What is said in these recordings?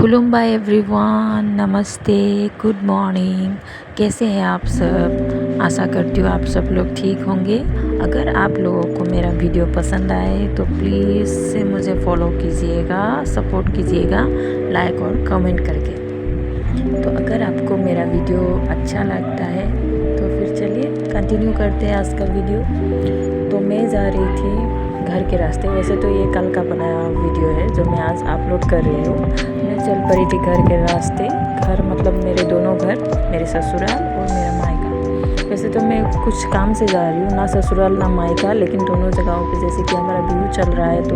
खुलुम्बाय everyone, नमस्ते, good morning. कैसे हैं आप सब? आशा करती हूँ आप सब लोग ठीक होंगे। अगर आप लोगों को मेरा वीडियो पसंद आए तो प्लीज़ से मुझे फॉलो कीजिएगा, सपोर्ट कीजिएगा लाइक और कमेंट करके। तो अगर आपको मेरा वीडियो अच्छा लगता है तो फिर चलिए कंटिन्यू करते हैं आज का वीडियो। तो मैं जा रही थी घर के रास्ते। वैसे तो ये कल का बनाया वीडियो है जो मैं आज अपलोड कर रही हूँ। मैं चल पड़ी थी घर के रास्ते। घर मतलब मेरे दोनों घर, मेरे ससुराल और मेरा मायका। वैसे तो मैं कुछ काम से जा रही हूँ, ना ससुराल ना मायका, लेकिन दोनों जगहों पे जैसे कि हमारा व्यू चल रहा है तो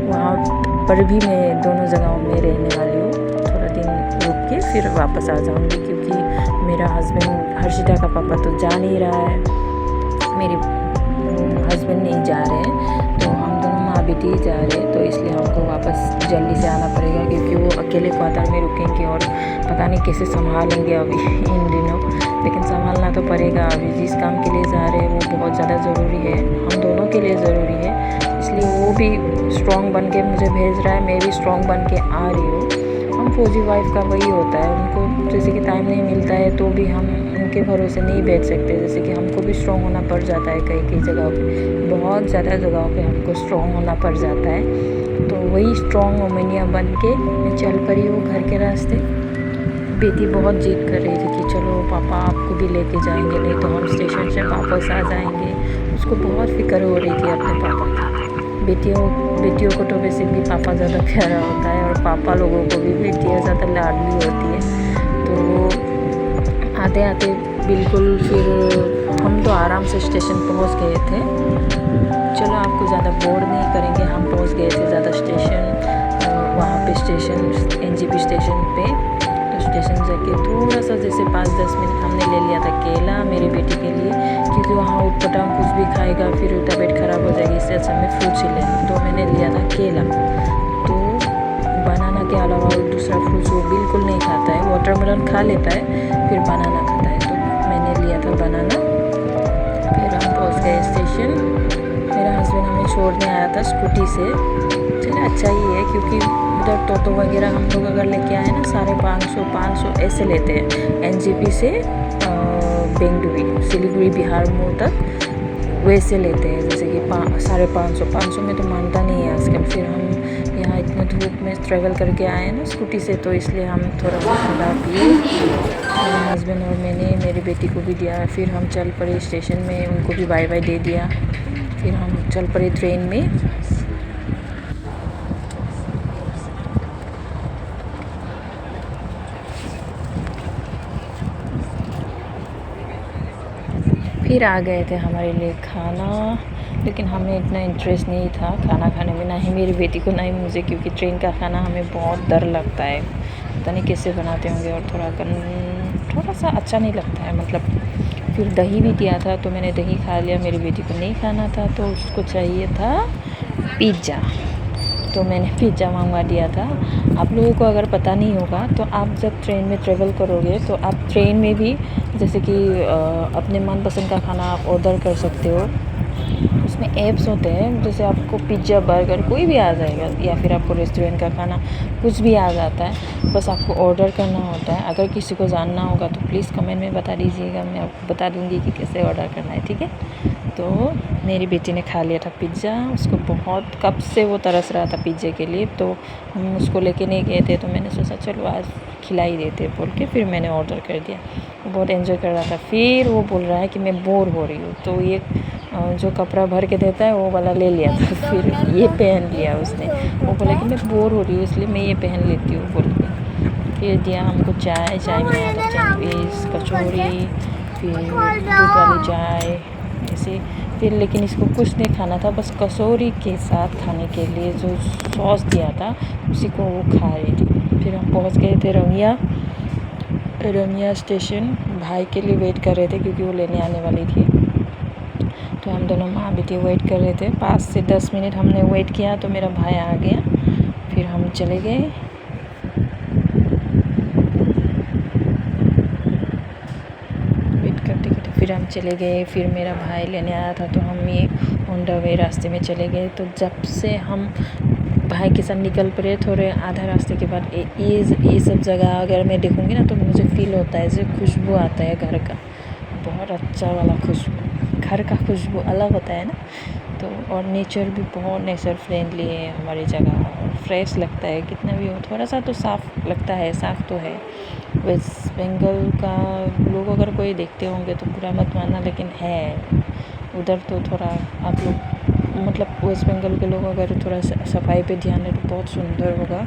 वहाँ पर भी मैं दोनों जगहों में रहने वाली हूँ। थोड़ा दिन रुक के फिर वापस आ जाऊँगी, क्योंकि मेरा हस्बैंड हर्षिता का पापा तो जा नहीं रहा है, मेरे हस्बैंड नहीं जा रहे हैं, तो हम दोनों माँ बेटी ही जा रहे हैं। तो इसलिए हमको वापस जल्दी से आना पड़ेगा, क्योंकि वो अकेले क्वार्टर में रुकेंगे और पता नहीं कैसे संभालेंगे अभी इन दिनों। लेकिन संभालना तो पड़ेगा। अभी जिस काम के लिए जा रहे हैं वो बहुत ज़्यादा ज़रूरी है, हम दोनों के लिए ज़रूरी है। इसलिए वो भी स्ट्रॉन्ग बन के मुझे भेज रहा है, मैं भी स्ट्रॉन्ग बन के आ रही हूँ। हम फौजी वाइफ का वही होता है, उनको जैसे कि टाइम नहीं मिलता है तो भी हम उनके भरोसे नहीं बैठ सकते। जैसे कि हमको भी स्ट्रॉन्ग होना पड़ जाता है, कई कई जगहों पे, बहुत ज़्यादा जगहों पे हमको स्ट्रॉन्ग होना पड़ जाता है। तो वही स्ट्रॉन्ग वोमेनिया बन के मैं चल पड़ी हूँ घर के रास्ते। बेटी बहुत जिद कर रही थी कि चलो पापा आपको भी लेके जाएंगे, नहीं तो हम स्टेशन से वापस आ जाएंगे। उसको बहुत फिक्र हो रही थी अपने पापा की। बेटियों को तो वैसे भी पापा ज़्यादा प्यारा होता है, और पापा लोगों को भी बेटियाँ ज़्यादा लाडली होती है। तो आते आते बिल्कुल फिर हम तो आराम से स्टेशन पहुंच गए थे। चलो आपको ज़्यादा बोर नहीं करेंगे, हम पहुंच गए थे ज़्यादा स्टेशन, वहाँ पे स्टेशन एनजेपी स्टेशन पे। तो स्टेशन जाके थोड़ा सा जैसे 5-10 मिनट हमने ले लिया था केला मेरी बेटी के लिए, क्योंकि वहाँ उटपटांग कुछ भी खाएगा फिर तबीयत ख़राब हो जाएगी, इससे अच्छा मैं फ्रूट्स ही ले। तो मैंने लिया था केला। तो बनाना के अलावा दूसरा फ्रूट्स वो बिल्कुल नहीं खाता है। वाटरमेलन खा लेता है, फिर बनाना खाता है। तो मैंने लिया था बनाना। फिर हम पहुँच गए स्टेशन। मेरा हस्बैंड हमें छोड़ने आया था स्कूटी से। चलिए अच्छा ही है, क्योंकि उधर टोटो वगैरह हम लोग अगर लेके आए ना 550 ऐसे लेते हैं एनजेपी से बेंगडुवी सिलीगुड़ी बिहार मोड़ तक वैसे लेते हैं। जैसे कि 550 में तो मानता नहीं है आजकल। फिर हम यहाँ इतने धूप में ट्रैवल करके आए ना स्कूटी से, तो इसलिए हम थोड़ा सा ठंडा पिए। मेरे हस्बैंड और मैंने मेरी बेटी को भी दिया। फिर हम चल पड़े स्टेशन में, उनको भी बाय बाय दे दिया। फिर हम चल पड़े ट्रेन में। फिर आ गए थे हमारे लिए खाना, लेकिन हमें इतना इंटरेस्ट नहीं था खाना खाने में, ना ही मेरी बेटी को ना ही मुझे, क्योंकि ट्रेन का खाना हमें बहुत डर लगता है। पता नहीं कैसे बनाते होंगे, और थोड़ा सा अच्छा नहीं लगता है मतलब। फिर दही भी दिया था तो मैंने दही खा लिया, मेरी बेटी को नहीं खाना था तो उसको चाहिए था पिज़्ज़ा। तो मैंने पिज़्ज़ा मंगवा दिया था। आप लोगों को अगर पता नहीं होगा तो आप जब ट्रेन में ट्रेवल करोगे तो आप ट्रेन में भी जैसे कि अपने मनपसंद का खाना आप ऑर्डर कर सकते हो। उसमें ऐप्स होते हैं, जैसे आपको पिज़्ज़ा बर्गर कोई भी आ जाएगा, या फिर आपको रेस्टोरेंट का खाना कुछ भी आ जाता है, बस आपको ऑर्डर करना होता है। अगर किसी को जानना होगा तो प्लीज़ कमेंट में बता दीजिएगा, मैं आपको बता दूँगी कि कैसे ऑर्डर करना है, ठीक है। तो मेरी बेटी ने खा लिया था पिज़्ज़ा। उसको बहुत कब से वो तरस रहा था पिज़्ज़े के लिए, तो हम उसको लेके नहीं गए थे। तो मैंने सोचा चलो आज खिला ही देते बोल के फिर मैंने ऑर्डर कर दिया। वो बहुत एंजॉय कर रहा था। फिर वो बोल रहा है कि मैं बोर हो रही हूँ, तो ये जो कपड़ा भर के देता है वो वाला ले लिया था। फिर ये पहन लिया उसने। वो बोला कि मैं बोर हो रही हूँ इसलिए मैं ये पहन लेती हूँ बोल के। फिर दिया हमको चाय में आधा सैंडविच, कचौड़ी, फिर दूध वाली चाय ऐसे। फिर लेकिन इसको कुछ नहीं खाना था, बस कचौरी के साथ खाने के लिए जो सॉस दिया था उसी को वो खा रही थी। फिर हम पहुँच गए थे रंगिया स्टेशन। भाई के लिए वेट कर रहे थे क्योंकि वो लेने आने वाली थी। तो हम दोनों माँ बेटी वेट कर रहे थे। 5 से 10 मिनट हमने वेट किया तो मेरा भाई आ गया। फिर हम चले गए। वेट करते करते फिर हम चले गए। फिर मेरा भाई लेने आया था तो हम ये ऑन द वे रास्ते में चले गए। तो जब से हम भाई के साथ निकल पड़े। थोड़े आधा रास्ते के बाद ये सब जगह अगर मैं देखूँगी ना तो मुझे फ़ील होता है जैसे खुशबू आता है घर का, बहुत अच्छा वाला खुशबू। घर का खुशबू अलग होता है ना। तो और नेचर भी बहुत नेचर फ्रेंडली है हमारी जगह, और फ्रेश लगता है कितना भी हो। थोड़ा सा तो साफ़ लगता है, साफ़ तो है। वेस्ट बंगाल का लोग अगर कोई देखते होंगे तो बुरा मत मानना, लेकिन है उधर तो थोड़ा आप लोग मतलब वेस्ट बंगाल के लोग अगर थोड़ा सफाई पे ध्यान दें तो बहुत सुंदर होगा।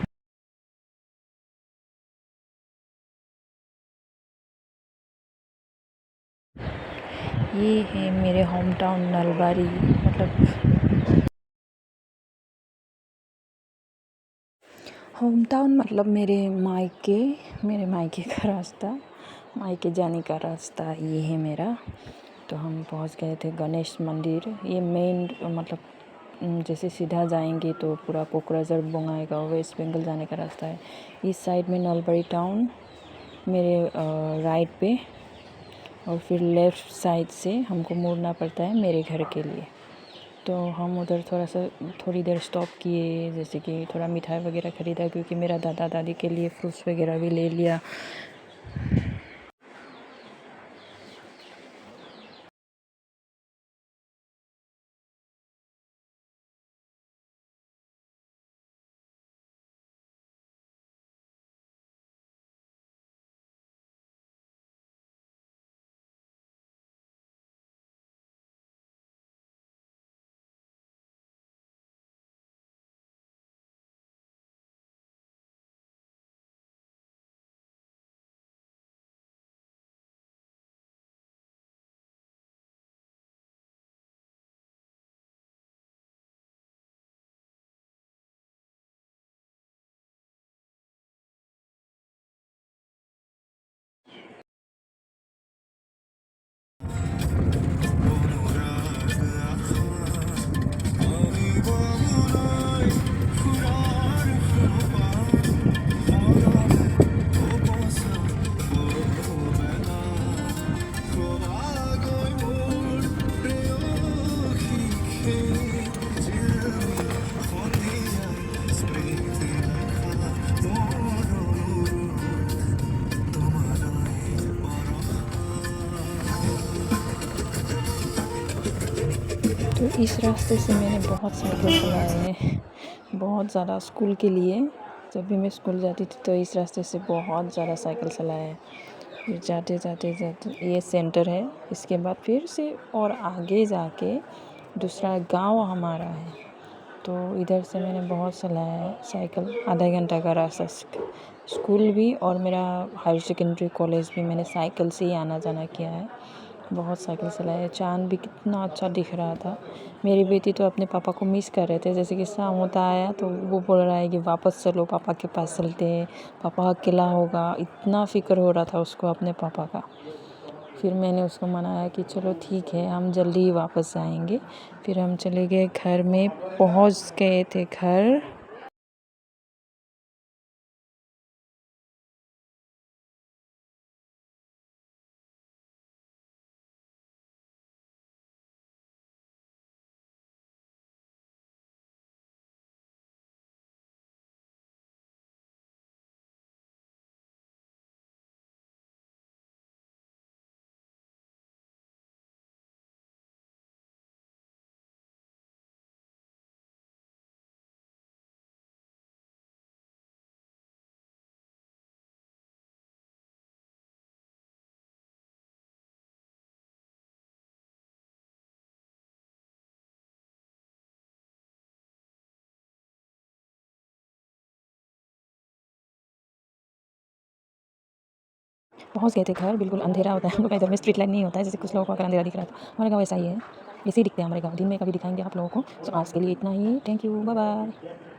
ये है मेरे home town Nalbari, home town मतलब मेरे मायके का रास्ता, मायके जाने का रास्ता ये है मेरा। तो हम पहुंच गए थे गणेश मंदिर। ये मेन मतलब जैसे सीधा जाएंगे तो पूरा कोकराझार बंगाईगांव वेस्ट बंगाल जाने का रास्ता है। इस साइड में नलबारी टाउन मेरे राइट पे, और फिर लेफ़्ट साइड से हमको मुड़ना पड़ता है मेरे घर के लिए। तो हम उधर थोड़ी देर स्टॉप किए, जैसे कि थोड़ा मिठाई वगैरह ख़रीदा, क्योंकि मेरा दादा दादी के लिए फ्रूट्स वगैरह भी ले लिया। तो इस रास्ते से मैंने बहुत साइकिल चलाए हैं, बहुत ज़्यादा स्कूल के लिए। जब भी मैं स्कूल जाती थी तो इस रास्ते से बहुत ज़्यादा साइकिल चलाए हैं। फिर जाते जाते जाते ये सेंटर है, इसके बाद फिर से और आगे जाके दूसरा गांव हमारा है। तो इधर से मैंने बहुत चलाया है साइकिल, आधा घंटा का रास्ता। स्कूल भी और मेरा हायर सेकेंडरी कॉलेज भी मैंने साइकिल से ही आना जाना किया है। बहुत साइकिल चलाया है। चाँद भी कितना अच्छा दिख रहा था। मेरी बेटी तो अपने पापा को मिस कर रहे थे, जैसे कि शाम होता आया तो वो बोल रहा है कि वापस चलो, पापा के पास चलते हैं, पापा अकेला होगा। इतना फ़िक्र हो रहा था उसको अपने पापा का। फिर मैंने उसको मनाया कि चलो ठीक है, हम जल्दी ही वापस आएंगे। फिर हम चले गए घर में, पहुंच गए थे घर। पहुंच गए थे घर, बिल्कुल अंधेरा होता है हम लोग का इधर में, स्ट्रीट लाइट नहीं होता है, जैसे कुछ लोगों को अगर अंधेरा दिख रहा था। हमारे गाँव ऐसा ही है, ऐसे ही दिखते हैं हमारे गाँव। दिन में कभी दिखाएंगे आप लोगों को। तो आज के लिए इतना ही। Thank you, bye bye.